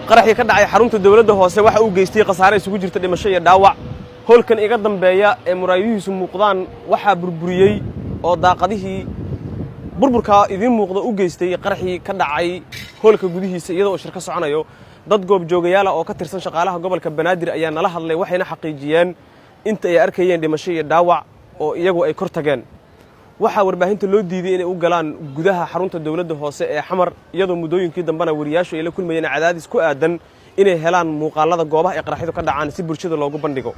qaraxii ka dhacay xarunta dawladda hoose waxa uu geystay khasaare isugu jirta dhimasho iyo dhaawac halkan iga dambeeya ee muraayadihiisu muuqdaan waxa burburiyay oo daaqadihii burburka idin muuqda u geystay qaraxii ka dhacay halka gudihiisa iyadoo shirka soconayo dad goob joogayaal oo ka tirsan shaqaalaha gobolka Banaadir ayaa nala hadlay waxayna xaqiijiyeen inta ay arkayeen dhimasho iyo dhaawac oo iyagu ay kor tageen waxa warbaahinta loo diiday inay u galaan gudaha xarunta dawladda hoose ee xamar iyadoo muddooyinkii dambana wariyaashu ay la kulmayeen cadaadis ku aadan inay helaan muuqaalada goobaha ay qaraxyadu ka dhacaan si bulshada loogu bandhigo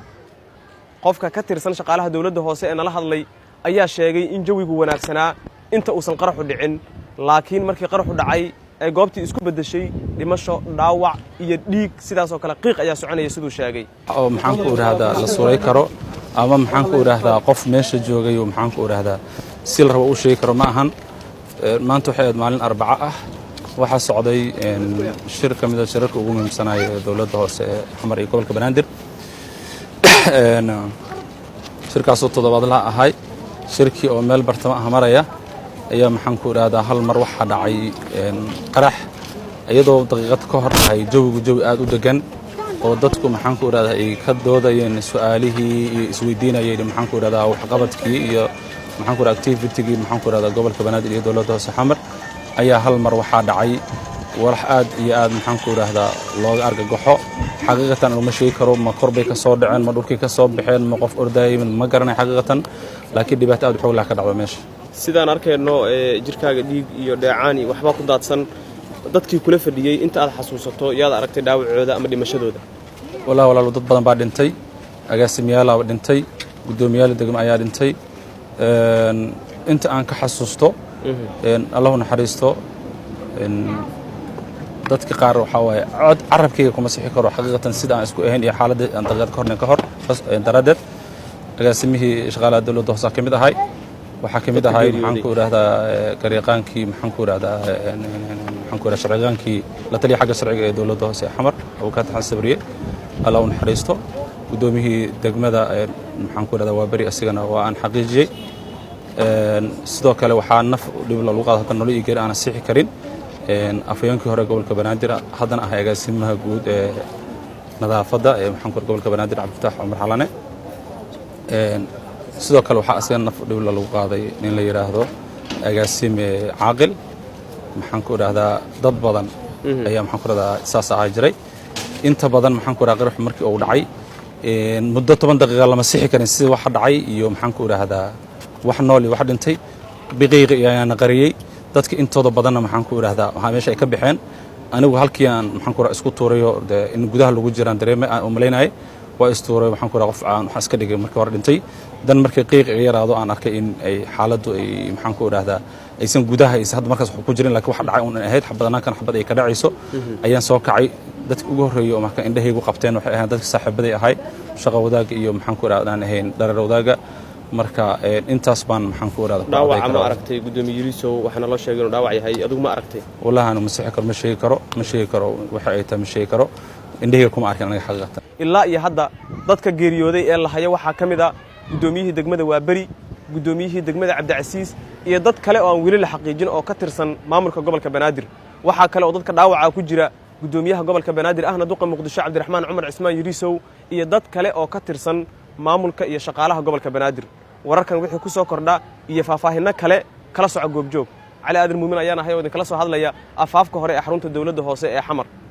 qofka ka tirsan shaqaalaha dawladda hoose ee nala hadlay ayaa sheegay in jawigu wanaagsanaa inta uusan qaraxu dhicin laakiin markii qaraxu dhacay ay goobtii isku bedeshay dhimasho dhaawac iyo dhiig sidaas oo kale qiiq ayaa soconaya sidoo sheegay oo maxaan ku raahdaa la suuray karo ama maxaan ku raahdaa qof meesha joogay oo maxaan ku raahdaa si la rabo u sheegi karo ma ahan maanta waxay aad maalin Arbaca ah waxa socday shir kamid ah shirarka ugu muhiimsanaya ee dawladda hoose ee xamar iyo gobolka Banaadir shirkaas oo toddobaadla ahay shirkii oo meel bartama ah maraya ayaa maxaan ku raahdaa hal mar waxa dhacay qarax iyadoo daqiiqad ka hor ahay jawi aad u degan oo dadku maxaan ku raahdaa ay ka doodayeen su'aalihii iyo isweydiinayeen maxaan ku raahdaa wax qabadkii iyo maxaan ku raahdaa activity-gii maxaan ku raahdaa gobolka Banaadir iyo dawladda hoose xamar ayaa hal mar waxa dhacay walax aad iyo aad maxaan ku raahdaa looga argagaxo xaqiiqatan uma sheegi karo ma korbay ka soo dhaceen ma dhulkii ka soo baxeen ma qof ordaayay ma garanay xaqiiqatan laakiin dhibaato aad xoog la ka dhacdo meesha sidaan arkayno jirkaaga dhiig iyo dheecaani waxba ku daadsan dadkii kula fadhiyay inta aad xasuusato yaad aragtay dhaawacooda ama dhimashadooda walaalo dad badan baa dhintay agaasimayaal baa dhintay gudoomiyaal degmo ayaa dhintay inta aan ka xasuusto Allahu naxariisto dadka qaar waxa waaye cod carabkayga kuma sixi karo xaqiiqatan sida aan isku ahayn iyo xaaladda aan daqiiqad ka hor daradeed agaasimihii shaqaalaha dawladda hoose ka mid ahay waxa ka mid ahay maxaan ku raahdaa qariiqaankii maxaan ku raahdaa sharcigaankii la taliya xagga sharciga ee dawladda hoose xamar oo ka taxan sabriye Allahu naxariisto gudoomiyihii degmada maxaan ku raahdaa waa bari asigana waa aan xaqiijiyay sidoo kale waxaa naf dhib lagu qaado nolol iyo geer aan sixi karin afayeenkii hore gobolka Banaadir haddana ah agaasimaha guud ee nadaafadda ee maxaan ku gobolka Banaadir Cabditax Umar Xalane sidoo kale waxa asagana naf dhib lagu qaaday in la yiraahdo agaasime caaqil maxaan ku raahdaa dad badan ayaa maxaan ku raahdaa saas ah jiray inta badan maxaan ku raahdaa qarax markii uu dhacay muddo 10 daqiiqo lama sixi karin sida waxa dhacay iyo maxaan ku raahdaa wax nool iyo wax dhintay biqiiq ayaan qariyay dadka intooda badanna maxaan ku raahdaa waxa meesha ay ka baxeen anigu halkii aan maxaan ku raahdaa isku tuurayo in gudaha lagu jiraan dareemay aan u maleynay waa istuuray waxaan ku raahdaa qof aan wax iska dhigay markii hore dhintay dan markii qiiq yaraado aan arkay in ay xaaladdu ay maxaan ku raahdaa aysan gudaha aysan hadda markaas wax ku jirin laakiin waxa dhacay uun ahayd xabadana kan xabad ay ka dhacayso ayaan soo kacay dadka ugu horeeyay oo marka indhahaygu qabteen waxay ahayd dadka saaxiibaday ahay shaqo wadaaga iyo maxaan ku raahdaa aan ahayn dharar wadaaga marka intaas baan maxaan ku raahdaa dhaawac ma aragtay gudoomiye Yirisow waxana loo sheegay inuu dhaawac yahay adigu ma aragtay wallahi aan ma sixi karo ma sheegi karo waxa ay tahay ma sheegi karo indhahayga kuma arkin aniga xaqiiqatan ilaa iyo hadda dadka geeriyooday ee la hayo waxa kamid ah gudoomiyihii degmada waa bari gudoomiyihii degmada Cabdicasiis iyo dad kale oo aan wili la xaqiijin oo ka tirsan maamulka gobolka Banaadir waxa kale oo dadka dhaawaca ku jira gudoomiyaha gobolka Banaadir ahna duqa Muqdisho Cabdiraxmaan Cumar Cismaan Yirisow iyo dad kale oo ka tirsan maamulka iyo shaqaalaha gobolka Banaadir wararkan wixii ku soo kordha iyo faahfaahinna kale kala soco goobjoog cali aadan muumin ayaan ahay oo idin kala soo hadlaya afaafka hore ee xarunta dawladda hoose ee xamar